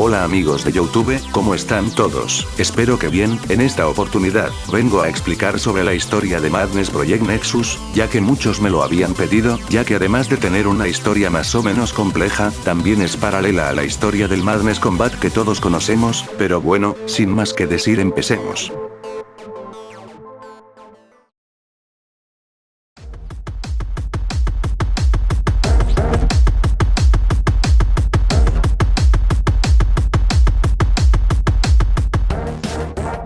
Hola amigos de YouTube, ¿cómo están todos? Espero que bien. En esta oportunidad, vengo a explicar sobre la historia de Madness Project Nexus, ya que muchos me lo habían pedido, ya que además de tener una historia más o menos compleja, también es paralela a la historia del Madness Combat que todos conocemos, pero bueno, sin más que decir empecemos.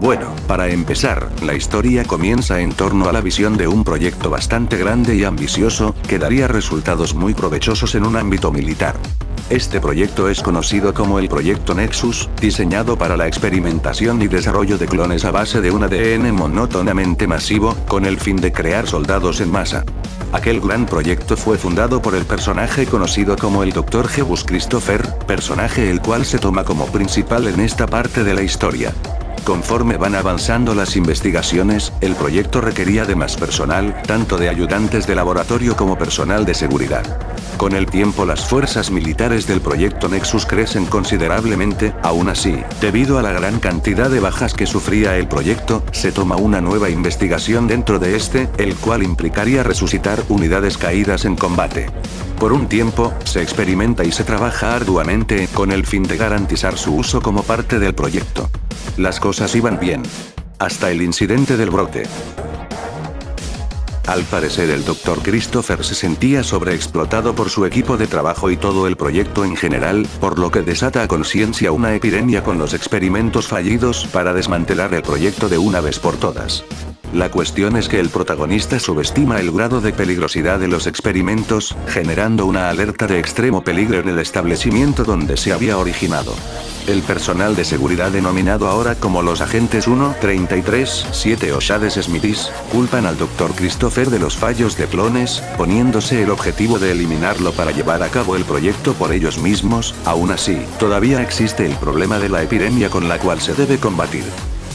Bueno, para empezar, la historia comienza en torno a la visión de un proyecto bastante grande y ambicioso, que daría resultados muy provechosos en un ámbito militar. Este proyecto es conocido como el Proyecto Nexus, diseñado para la experimentación y desarrollo de clones a base de un ADN monótonamente masivo, con el fin de crear soldados en masa. Aquel gran proyecto fue fundado por el personaje conocido como el Dr. Jebus Christopher, personaje el cual se toma como principal en esta parte de la historia. Conforme van avanzando las investigaciones, el proyecto requería de más personal, tanto de ayudantes de laboratorio como personal de seguridad. Con el tiempo las fuerzas militares del proyecto Nexus crecen considerablemente, aún así, debido a la gran cantidad de bajas que sufría el proyecto, se toma una nueva investigación dentro de este, el cual implicaría resucitar unidades caídas en combate. Por un tiempo, se experimenta y se trabaja arduamente, con el fin de garantizar su uso como parte del proyecto. Las cosas iban bien. Hasta el incidente del brote. Al parecer el Dr. Christopher se sentía sobreexplotado por su equipo de trabajo y todo el proyecto en general, por lo que desata a conciencia una epidemia con los experimentos fallidos para desmantelar el proyecto de una vez por todas. La cuestión es que el protagonista subestima el grado de peligrosidad de los experimentos, generando una alerta de extremo peligro en el establecimiento donde se había originado. El personal de seguridad denominado ahora como los agentes 1-33-7 o Shades Smithies, culpan al Dr. Christopher de los fallos de clones, poniéndose el objetivo de eliminarlo para llevar a cabo el proyecto por ellos mismos. Aún así, todavía existe el problema de la epidemia con la cual se debe combatir.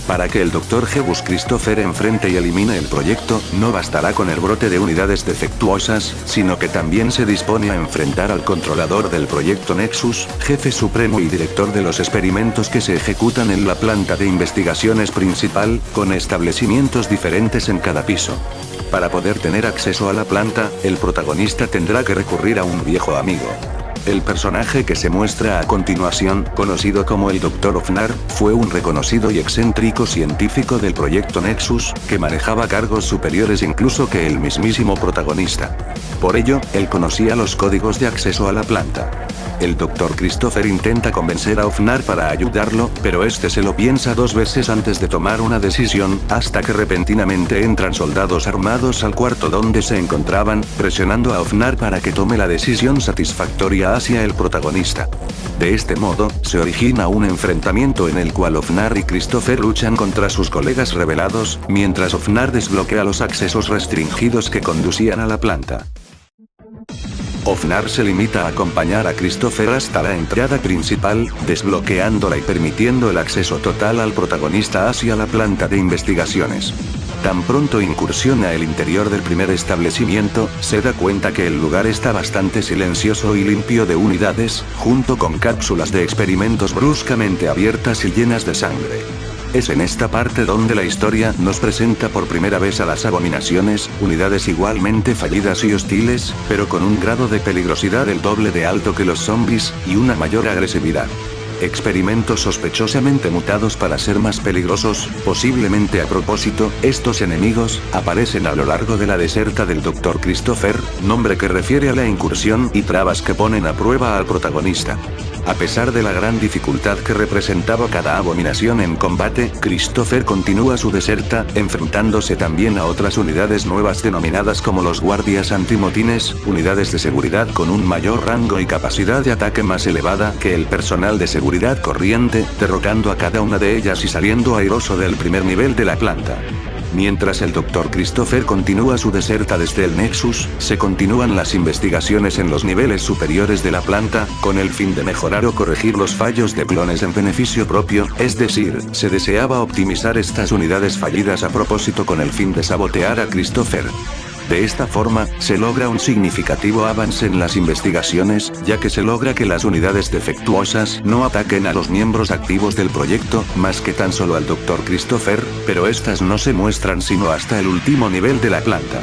Para que el Dr. Jebus Christopher enfrente y elimine el proyecto, no bastará con el brote de unidades defectuosas, sino que también se dispone a enfrentar al controlador del proyecto Nexus, jefe supremo y director de los experimentos que se ejecutan en la planta de investigaciones principal, con establecimientos diferentes en cada piso. Para poder tener acceso a la planta, el protagonista tendrá que recurrir a un viejo amigo. El personaje que se muestra a continuación, conocido como el Dr. Ofnar, fue un reconocido y excéntrico científico del proyecto Nexus, que manejaba cargos superiores incluso que el mismísimo protagonista. Por ello, él conocía los códigos de acceso a la planta. El Dr. Christopher intenta convencer a Ofnar para ayudarlo, pero este se lo piensa dos veces antes de tomar una decisión, hasta que repentinamente entran soldados armados al cuarto donde se encontraban, presionando a Ofnar para que tome la decisión satisfactoria hacia el protagonista. De este modo, se origina un enfrentamiento en el cual Ofnar y Christopher luchan contra sus colegas rebelados, mientras Ofnar desbloquea los accesos restringidos que conducían a la planta. Ofnar se limita a acompañar a Christopher hasta la entrada principal, desbloqueándola y permitiendo el acceso total al protagonista hacia la planta de investigaciones. Tan pronto incursiona el interior del primer establecimiento, se da cuenta que el lugar está bastante silencioso y limpio de unidades, junto con cápsulas de experimentos bruscamente abiertas y llenas de sangre. Es en esta parte donde la historia nos presenta por primera vez a las abominaciones, unidades igualmente fallidas y hostiles, pero con un grado de peligrosidad el doble de alto que los zombies, y una mayor agresividad. Experimentos sospechosamente mutados para ser más peligrosos, posiblemente a propósito. Estos enemigos aparecen a lo largo de la deserta del Dr. Christopher, nombre que refiere a la incursión y trabas que ponen a prueba al protagonista. A pesar de la gran dificultad que representaba cada abominación en combate, Christopher continúa su deserta, enfrentándose también a otras unidades nuevas denominadas como los guardias antimotines, unidades de seguridad con un mayor rango y capacidad de ataque más elevada que el personal de seguridad corriente, derrotando a cada una de ellas y saliendo airoso del primer nivel de la planta. Mientras el Dr. Christopher continúa su deserta desde el Nexus, se continúan las investigaciones en los niveles superiores de la planta, con el fin de mejorar o corregir los fallos de clones en beneficio propio, es decir, se deseaba optimizar estas unidades fallidas a propósito con el fin de sabotear a Christopher. De esta forma, se logra un significativo avance en las investigaciones, ya que se logra que las unidades defectuosas no ataquen a los miembros activos del proyecto, más que tan solo al Dr. Christopher, pero estas no se muestran sino hasta el último nivel de la planta.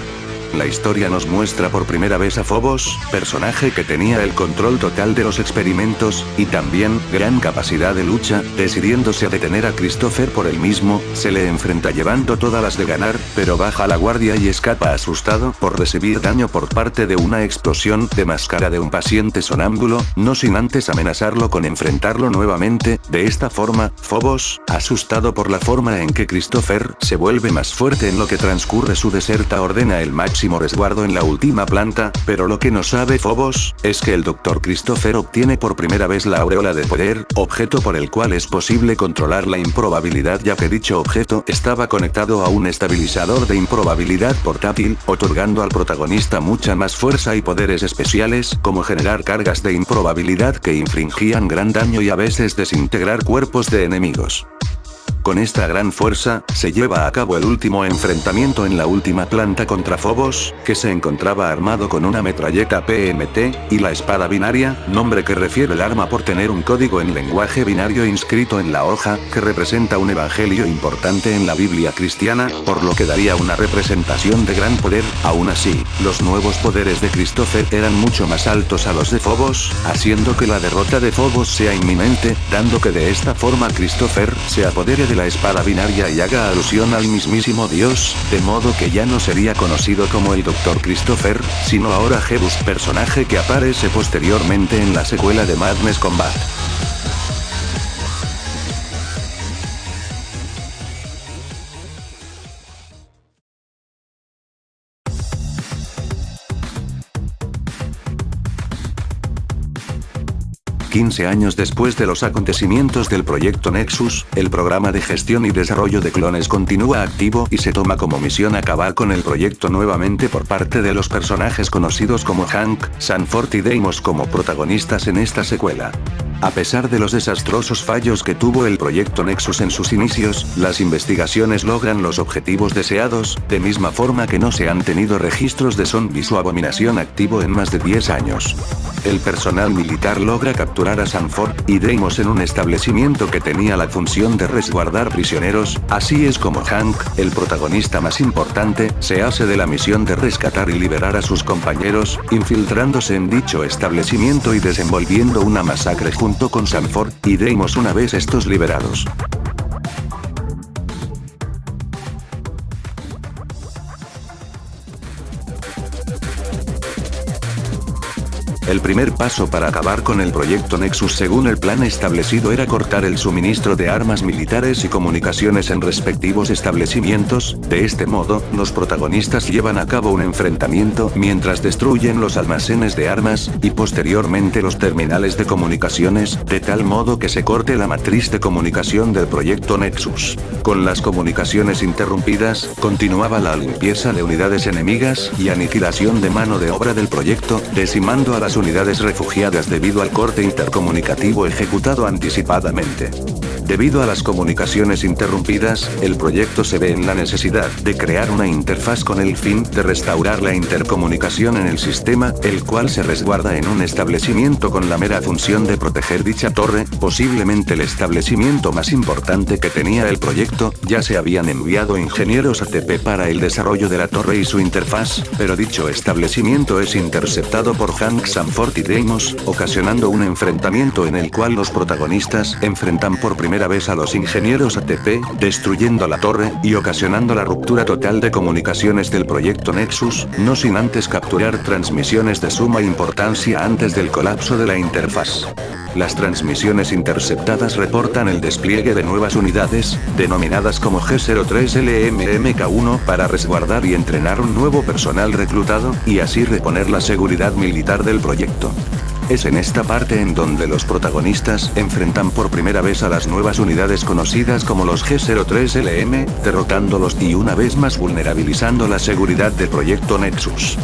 La historia nos muestra por primera vez a Phobos, personaje que tenía el control total de los experimentos, y también, gran capacidad de lucha, decidiéndose a detener a Christopher por él mismo, se le enfrenta llevando todas las de ganar, pero baja la guardia y escapa asustado por recibir daño por parte de una explosión de máscara de un paciente sonámbulo, no sin antes amenazarlo con enfrentarlo nuevamente. De esta forma, Phobos, asustado por la forma en que Christopher se vuelve más fuerte en lo que transcurre su deserta, ordena el máximo resguardo en la última planta, pero lo que no sabe Phobos, es que el Dr. Christopher obtiene por primera vez la aureola de poder, objeto por el cual es posible controlar la improbabilidad, ya que dicho objeto estaba conectado a un estabilizador de improbabilidad portátil, otorgando al protagonista mucha más fuerza y poderes especiales, como generar cargas de improbabilidad que infligían gran daño y a veces desintegrar cuerpos de enemigos. Con esta gran fuerza, se lleva a cabo el último enfrentamiento en la última planta contra Phobos, que se encontraba armado con una metralleta PMT, y la espada binaria, nombre que refiere el arma por tener un código en lenguaje binario inscrito en la hoja, que representa un evangelio importante en la Biblia cristiana, por lo que daría una representación de gran poder. Aún así, los nuevos poderes de Christopher eran mucho más altos a los de Phobos, haciendo que la derrota de Phobos sea inminente, dando que de esta forma Christopher se apodere de la espada binaria y haga alusión al mismísimo Dios, de modo que ya no sería conocido como el Dr. Christopher, sino ahora Jebus, personaje que aparece posteriormente en la secuela de Madness Combat. $15 años después de los acontecimientos del proyecto Nexus, el programa de gestión y desarrollo de clones continúa activo y se toma como misión acabar con el proyecto nuevamente por parte de los personajes conocidos como Hank, Sanford y Deimos como protagonistas en esta secuela. A pesar de los desastrosos fallos que tuvo el proyecto Nexus en sus inicios, las investigaciones logran los objetivos deseados, de misma forma que no se han tenido registros de zombies o abominación activo en más de 10 años. El personal militar logra capturar a Sanford y Deimos en un establecimiento que tenía la función de resguardar prisioneros, así es como Hank, el protagonista más importante, se hace de la misión de rescatar y liberar a sus compañeros, infiltrándose en dicho establecimiento y desenvolviendo una masacre junto con Sanford y Deimos una vez estos liberados. El primer paso para acabar con el proyecto Nexus según el plan establecido era cortar el suministro de armas militares y comunicaciones en respectivos establecimientos. De este modo, los protagonistas llevan a cabo un enfrentamiento mientras destruyen los almacenes de armas, y posteriormente los terminales de comunicaciones, de tal modo que se corte la matriz de comunicación del proyecto Nexus. Con las comunicaciones interrumpidas, continuaba la limpieza de unidades enemigas y aniquilación de mano de obra del proyecto, decimando a las unidades refugiadas debido al corte intercomunicativo ejecutado anticipadamente. Debido a las comunicaciones interrumpidas, el proyecto se ve en la necesidad de crear una interfaz con el fin de restaurar la intercomunicación en el sistema, el cual se resguarda en un establecimiento con la mera función de proteger dicha torre, posiblemente el establecimiento más importante que tenía el proyecto. Ya se habían enviado ingenieros a TP para el desarrollo de la torre y su interfaz, pero dicho establecimiento es interceptado por Hank, Sanford y Deimos, ocasionando un enfrentamiento en el cual los protagonistas enfrentan por primera vez a los ingenieros ATP, destruyendo la torre y ocasionando la ruptura total de comunicaciones del proyecto Nexus, no sin antes capturar transmisiones de suma importancia antes del colapso de la interfaz. Las transmisiones interceptadas reportan el despliegue de nuevas unidades, denominadas como G03LMMK1, para resguardar y entrenar un nuevo personal reclutado, y así reponer la seguridad militar del proyecto. Es en esta parte en donde los protagonistas enfrentan por primera vez a las nuevas unidades conocidas como los G03LM, derrotándolos y una vez más vulnerabilizando la seguridad del proyecto Nexus.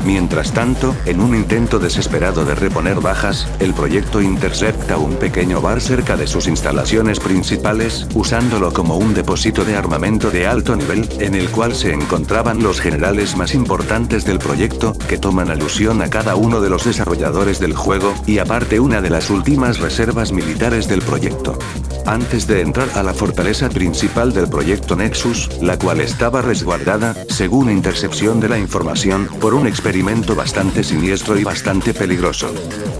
Mientras tanto, en un intento desesperado de reponer bajas, el proyecto intercepta un pequeño bar cerca de sus instalaciones principales, usándolo como un depósito de armamento de alto nivel, en el cual se encontraban los generales más importantes del proyecto, que toman alusión a cada uno de los desarrolladores del juego, y aparte una de las últimas reservas militares del proyecto. Antes de entrar a la fortaleza principal del proyecto Nexus, la cual estaba resguardada, según intercepción de la información, por un experimento bastante siniestro y bastante peligroso.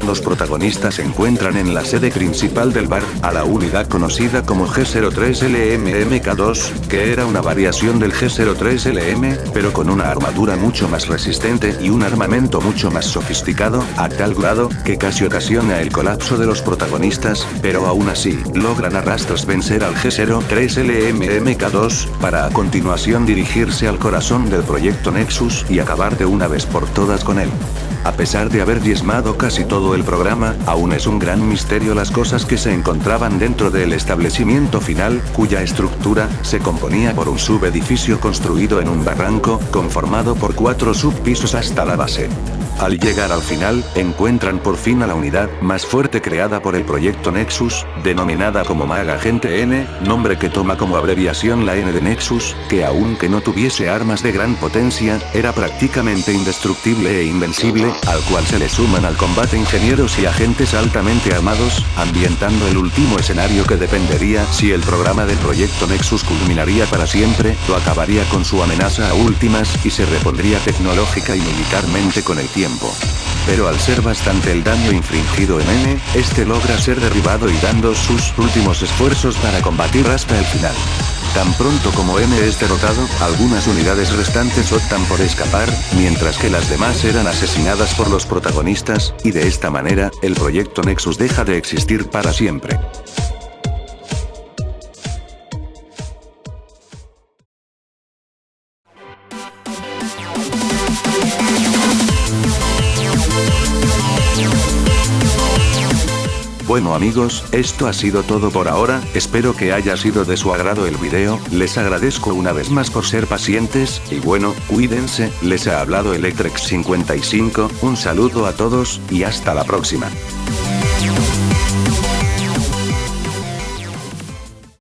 Los protagonistas se encuentran en la sede principal del bar, a la unidad conocida como G03LMMK2, que era una variación del G03LM, pero con una armadura mucho más resistente y un armamento mucho más sofisticado, a tal grado, que casi ocasiona el colapso de los protagonistas, pero aún así, logran a rastros vencer al G03LMMK2, para a continuación dirigirse al corazón del proyecto Nexus y acabar de una vez por todas con él. A pesar de haber diezmado casi todo el programa, aún es un gran misterio las cosas que se encontraban dentro del establecimiento final, cuya estructura se componía por un subedificio construido en un barranco, conformado por 4 subpisos hasta la base. Al llegar al final, encuentran por fin a la unidad más fuerte creada por el proyecto Nexus, denominada como Mag Agente N, nombre que toma como abreviación la N de Nexus, que aunque no tuviese armas de gran potencia, era prácticamente indestructible e invencible, al cual se le suman al combate ingenieros y agentes altamente armados, ambientando el último escenario que dependería si el programa del proyecto Nexus culminaría para siempre, o acabaría con su amenaza a últimas y se repondría tecnológica y militarmente con el tiempo. Pero al ser bastante el daño infligido en N, este logra ser derribado y dando sus últimos esfuerzos para combatir hasta el final. Tan pronto como N es derrotado, algunas unidades restantes optan por escapar, mientras que las demás eran asesinadas por los protagonistas, y de esta manera, el proyecto Nexus deja de existir para siempre. Bueno amigos, esto ha sido todo por ahora, espero que haya sido de su agrado el video, les agradezco una vez más por ser pacientes, y bueno, cuídense, les ha hablado Electrex55, un saludo a todos, y hasta la próxima.